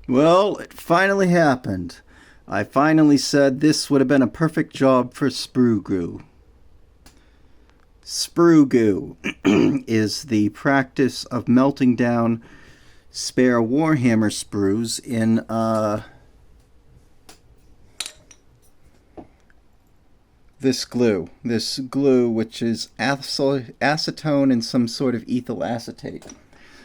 Well, it finally happened. I finally said this would have been a perfect job for sprue goo. Sprue goo is the practice of melting down spare Warhammer sprues in this glue. This glue, which is acetone and some sort of ethyl acetate.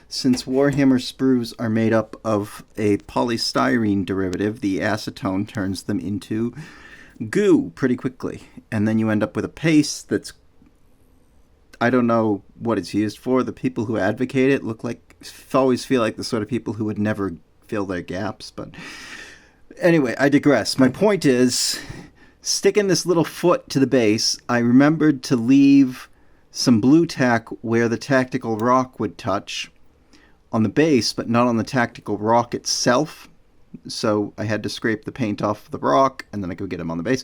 Since Warhammer sprues are made up of a polystyrene derivative, the acetone turns them into goo pretty quickly. And then you end up with a paste that's, I don't know what it's used for. The people who advocate it always feel like the sort of people who would never fill their gaps. But anyway, I digress. My point is, sticking this little foot to the base, I remembered to leave some blue tack where the tactical rock would touch on the base, but not on the tactical rock itself. So I had to scrape the paint off the rock, and then I could get them on the base.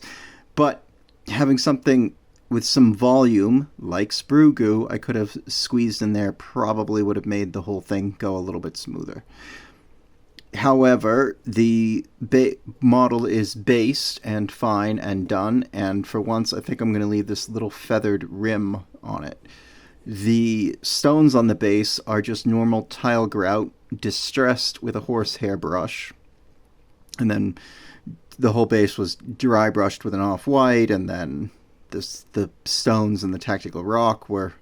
But having something with some volume, like sprue goo, I could have squeezed in there, probably would have made the whole thing go a little bit smoother. However, the model is based and fine and done, and for once I think I'm going to leave this little feathered rim on it. The stones on the base are just normal tile grout, distressed with a horsehair brush. And then the whole base was dry brushed with an off-white, and then the stones and the tactical rock were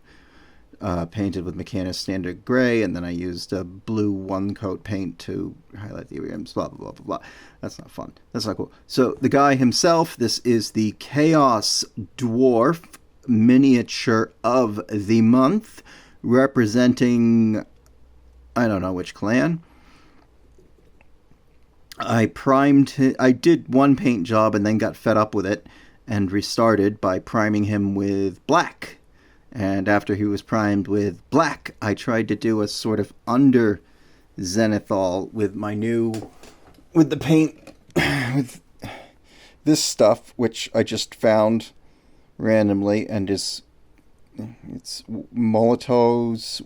painted with Mechanis Standard Gray, and then I used a blue one-coat paint to highlight the rims, blah, blah, blah, blah, blah. That's not fun. That's not cool. So the guy himself, this is the Chaos Dwarf miniature of the month, representing, I don't know which clan. I did one paint job and then got fed up with it and restarted by priming him with black. And after he was primed with black, I tried to do a sort of under zenithal with the paint, with this stuff, which I just found randomly, and it's Molotov's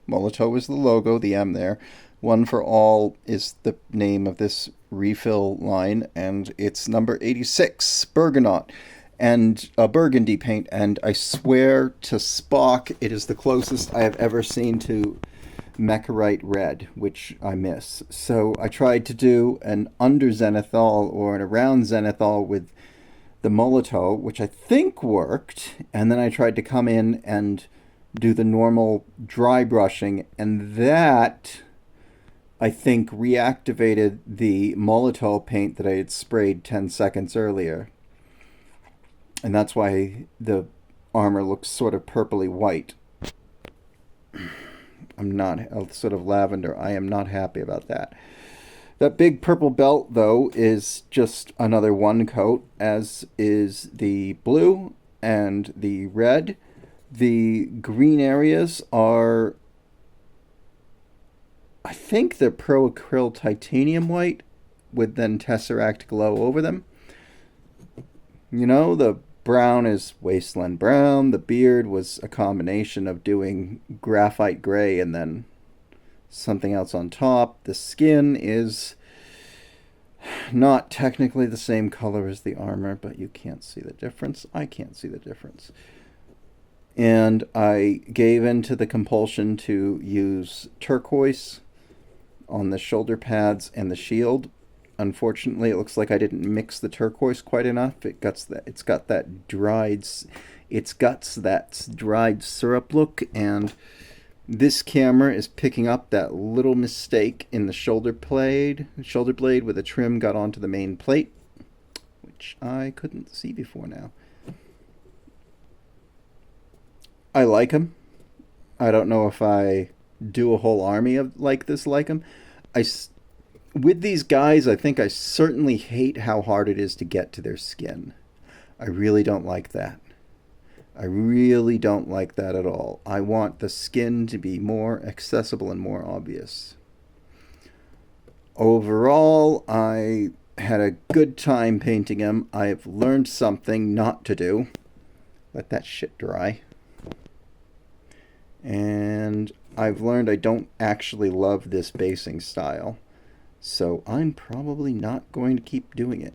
Molotov is the logo, the M there. One for All is the name of this refill line, and it's number 86, Bergonaut, and a burgundy paint, and I swear to Spock, it is the closest I have ever seen to Mecharite Red, which I miss. So I tried to do an under zenithal or an around zenithal with the Molotov, which I think worked, and then I tried to come in and do the normal dry brushing, and that, I think, reactivated the Molotov paint that I had sprayed 10 seconds earlier. And that's why the armor looks sort of purpley white. I'm not, sort of lavender. I am not happy about that. That big purple belt, though, is just another one coat, as is the blue and the red. The green areas are, I think they're Pro Acryl Titanium White with then Tesseract Glow over them. You know, the brown is Wasteland Brown. The beard was a combination of doing Graphite Gray and then something else on top. The skin is not technically the same color as the armor, but you can't see the difference. I can't see the difference. And I gave in to the compulsion to use turquoise on the shoulder pads and the shield. Unfortunately, it looks like I didn't mix the turquoise quite enough. It's got that dried syrup look, and this camera is picking up that little mistake in the shoulder blade where the trim got onto the main plate, which I couldn't see before now. I like him. I don't know if I do a whole army of like him. With these guys, I think I certainly hate how hard it is to get to their skin. I really don't like that. I really don't like that at all. I want the skin to be more accessible and more obvious. Overall, I had a good time painting him. I've learned something not to do. Let that shit dry. And I've learned I don't actually love this basing style. So I'm probably not going to keep doing it.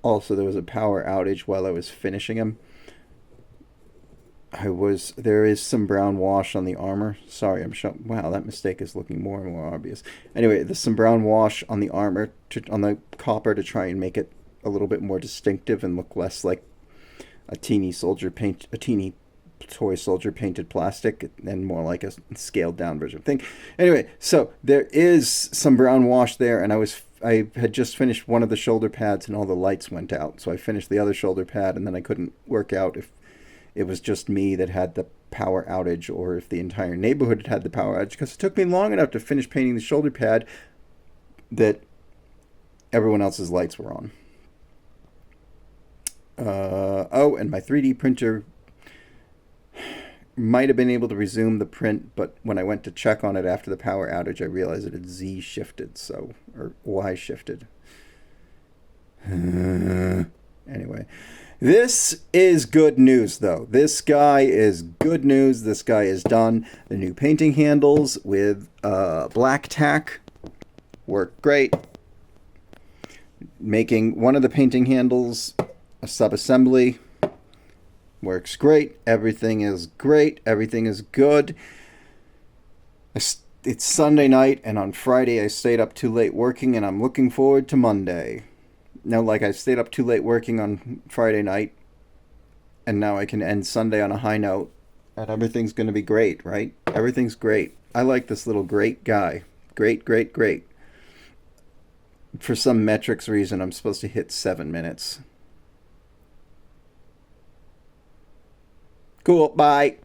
Also, there was a power outage while I was finishing them. There is some brown wash on the armor. Sorry, I'm showing. Wow, that mistake is looking more and more obvious. Anyway, there's some brown wash on the armor, on the copper, to try and make it a little bit more distinctive and look less like a teeny toy soldier painted plastic, and more like a scaled down version thing. Anyway, so there is some brown wash there, and I had just finished one of the shoulder pads and all the lights went out. So I finished the other shoulder pad, and then I couldn't work out if it was just me that had the power outage or if the entire neighborhood had the power outage, because it took me long enough to finish painting the shoulder pad that everyone else's lights were on. Oh, and my 3D printer might have been able to resume the print, but when I went to check on it after the power outage, I realized it had Z shifted, or Y shifted. Anyway, this is good news, though. This guy is good news. This guy is done. The new painting handles with black tack work great. Making one of the painting handles a sub-assembly works great. Everything is great. Everything is good. It's Sunday night, and on Friday I stayed up too late working, and I'm looking forward to Monday. Now, like, I stayed up too late working on Friday night, and now I can end Sunday on a high note, and everything's going to be great, right? Everything's great. I like this little great guy. Great, great, great. For some metrics reason, I'm supposed to hit 7 minutes. Cool, bye.